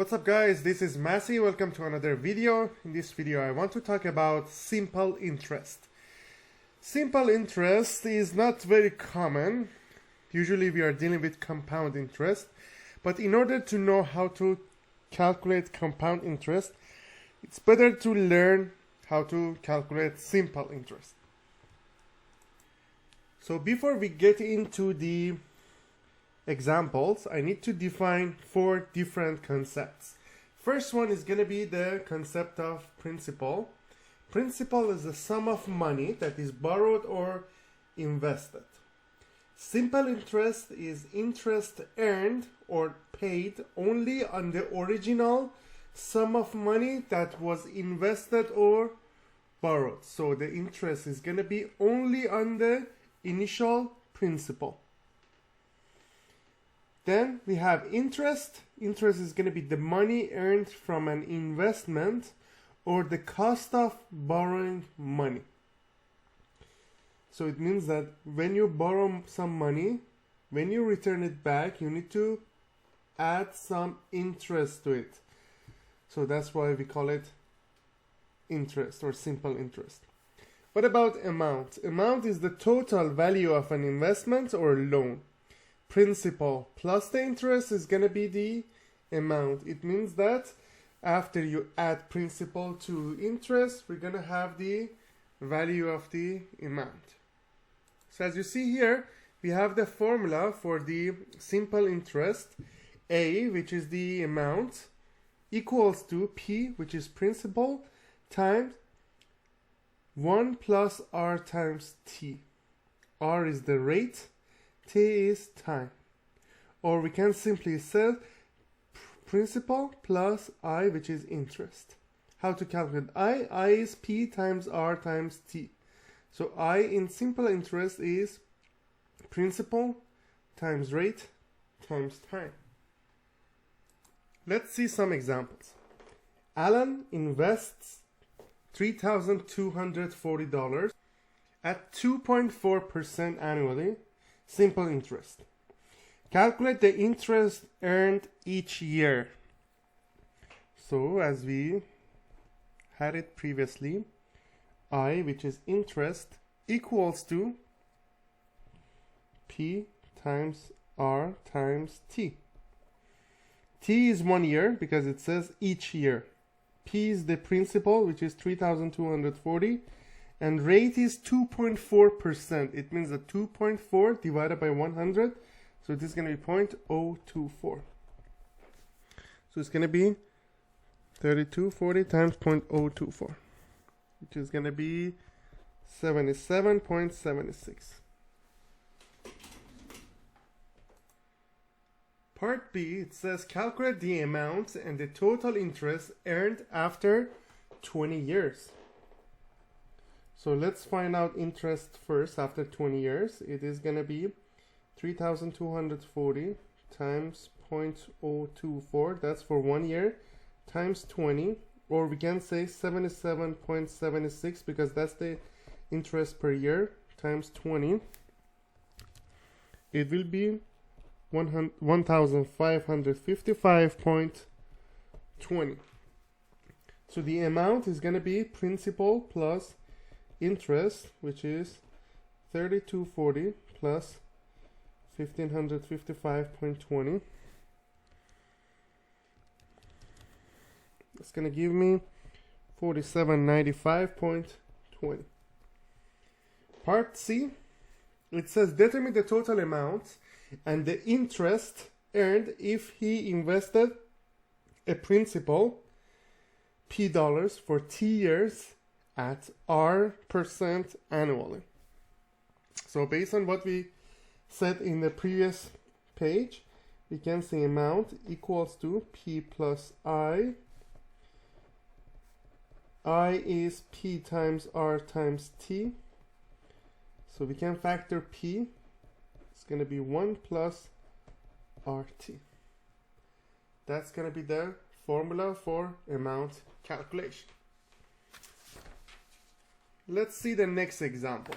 What's up guys, this is Massey. Welcome to another video. In this video I want to talk about simple interest. Simple interest is not very common. Usually we are dealing with compound interest, but in order to know how to calculate compound interest, it's better to learn how to calculate simple interest. So before we get into the examples, I need to define 4 different concepts. First one is going to be the concept of principal. Principal is the sum of money that is borrowed or invested. Simple interest is interest earned or paid only on the original sum of money that was invested or borrowed. So the interest is going to be only on the initial principal. Then we have interest. Interest is going to be the money earned from an investment or the cost of borrowing money. So it means that when you borrow some money, when you return it back, you need to add some interest to it. So that's why we call it interest or simple interest. What about amount? Amount is the total value of an investment or loan. Principal plus the interest is going to be the amount. It means that after you add principal to interest, we're going to have the value of the amount. So as you see here, we have the formula for the simple interest. A, which is the amount, equals to P, which is principal, times 1 plus R times T. R is the rate, T is time. Or we can simply say principal plus I, which is interest. How to calculate I? I is P times R times T. So I in simple interest is principal times rate times time. Let's see some examples. Alan invests $3,240 at 2.4% annually. Simple interest. Calculate the interest earned each year. So as we had it previously, I, which is interest, equals to P times R times T. T is 1 year because it says each year. P is the principal, which is 3,240, and rate is 2.4%. It means that 2.4 divided by 100, so this is going to be 0.024. So it's going to be 3240 times 0.024, which is going to be 77.76. Part B, it says calculate the amount and the total interest earned after 20 years. So let's find out interest first after 20 years. It is going to be 3,240 times 0.024, that's for 1 year, times 20, or we can say 77.76 because that's the interest per year, times 20. It will be 1,555.20. So the amount is going to be principal plus interest, which is 3,240 plus 1,555.20. It's going to give me 4795.20. Part C, it says determine the total amount and the interest earned if he invested a principal P dollars for T years at R% annually. So based on what we said in the previous page, we can say amount equals to P plus I. I is P times R times T. So we can factor P. It's going to be 1 plus RT. That's going to be the formula for amount calculation. Let's see the next example.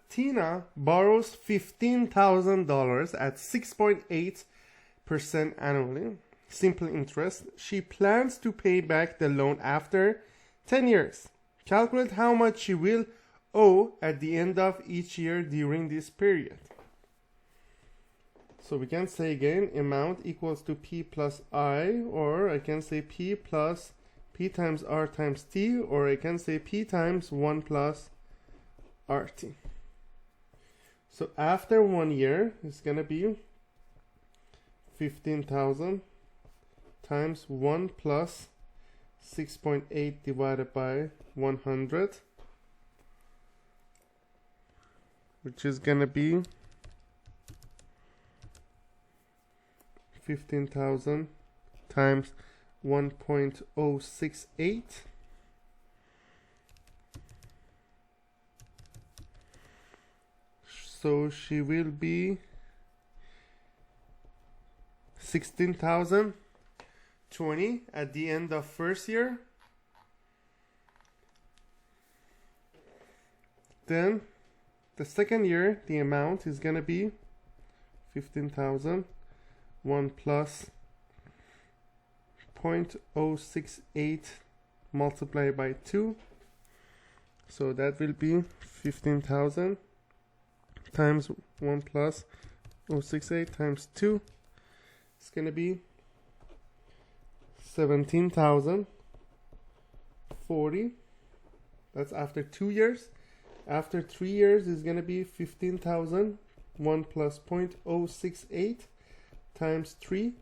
Tina borrows $15,000 at 6.8 annually, simple interest. She plans to pay back the loan after 10 years. Calculate how much she will owe at the end of each year during this period. So we can say again, amount equals to P plus I, or I can say P plus P times R times T, or I can say P times 1 plus RT. So after 1 year, it's going to be 15,000 times 1 plus 6.8 divided by 100, which is going to be 15,000 times 1.068. So she will be 16,020 at the end of first year. Then the second year, the amount is gonna be 15,000, 1 plus 0.068 multiplied by 2. So that will be 15,000 times 1 plus 0.068 times 2. It's going to be 17,040. That's after 2 years. After 3 years is going to be 15,000. 1 plus 0.068 times 3.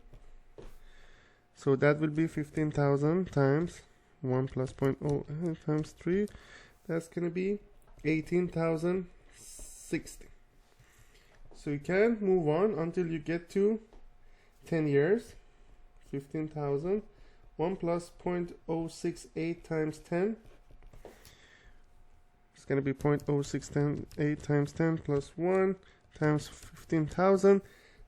So that will be 15,000 times 1 plus 0.0 times 3. That's going to be 18,060. So you can move on until you get to 10 years. 15,000. 1 plus 0.068 times 10. It's going to be 0.068 times 10 plus 1 times 15,000.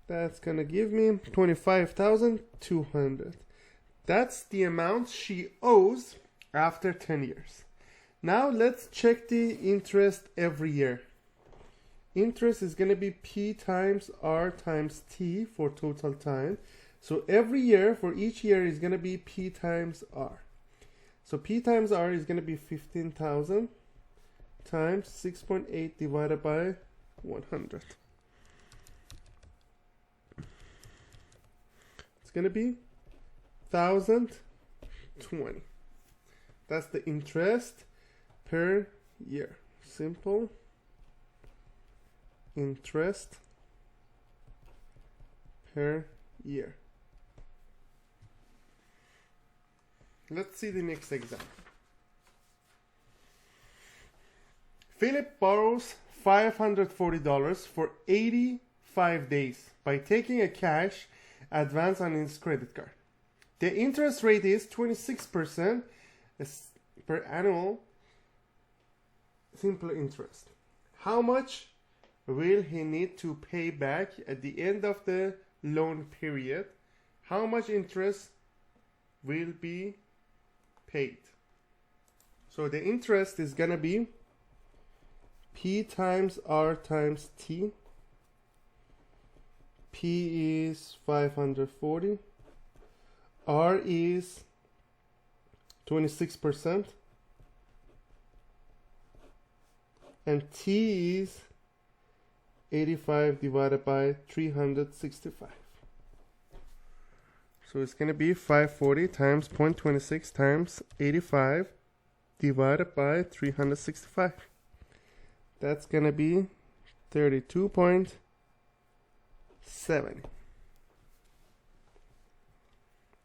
That's going to give me 25,200. That's the amount she owes after 10 years. Now let's check the interest every year. Interest is going to be P times R times T for total time. So every year, for each year, is going to be P times R. So P times R is going to be 15,000 times 6.8 divided by 100. It's going to be 1,020. That's the interest per year. Simple interest per year. Let's see the next example. Philip borrows $540 for 85 days by taking a cash advance on his credit card. The interest rate is 26% per annual simple interest. How much will he need to pay back at the end of the loan period? How much interest will be paid? So the interest is gonna be P times R times T. P is 540. R is 26%. And T is 85 divided by 365. So it's going to be 540 times 0.26 times 85 divided by 365. That's going to be 32.70.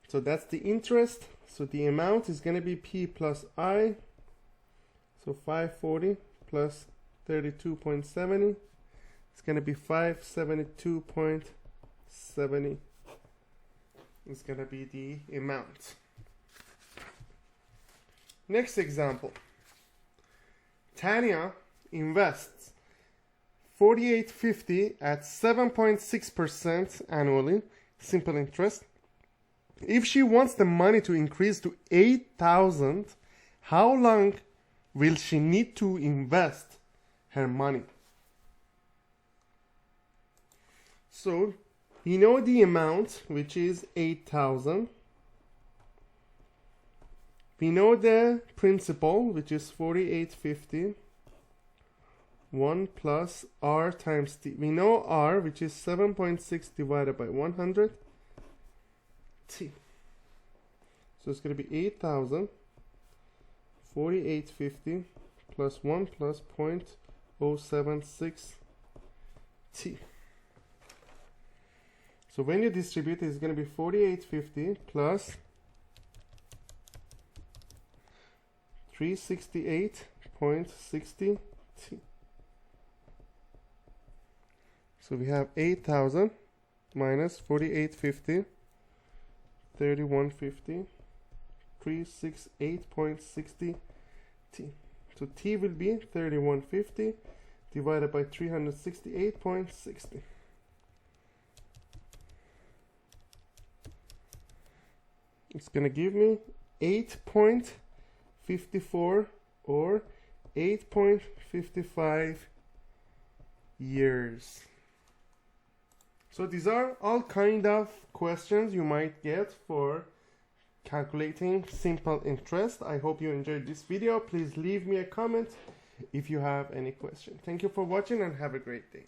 So that's the interest. So the amount is going to be P plus I. So 540 plus 32.70. It's going to be 572.70. It's going to be the amount. Next example. Tanya invests $48.50 at 7.6% annually, simple interest. If she wants the money to increase to $8,000, how long will she need to invest her money? So We know the amount, which is 8,000. We know the principal, which is 4850. 1 plus r times t. We know r, which is 7.6 divided by 100 t. So it's going to be 8,000, 4850 plus 1 plus 0.076 t. So when you distribute it, it's going to be 4850 plus 368.60 t. So we have 8,000 minus 4850, 3150, 368.60 t. So t will be 3150 divided by 368.60. It's going to give me 8.54 or 8.55 years. So these are all kind of questions you might get for calculating simple interest. I hope you enjoyed this video. Please leave me a comment if you have any question. Thank you for watching and have a great day.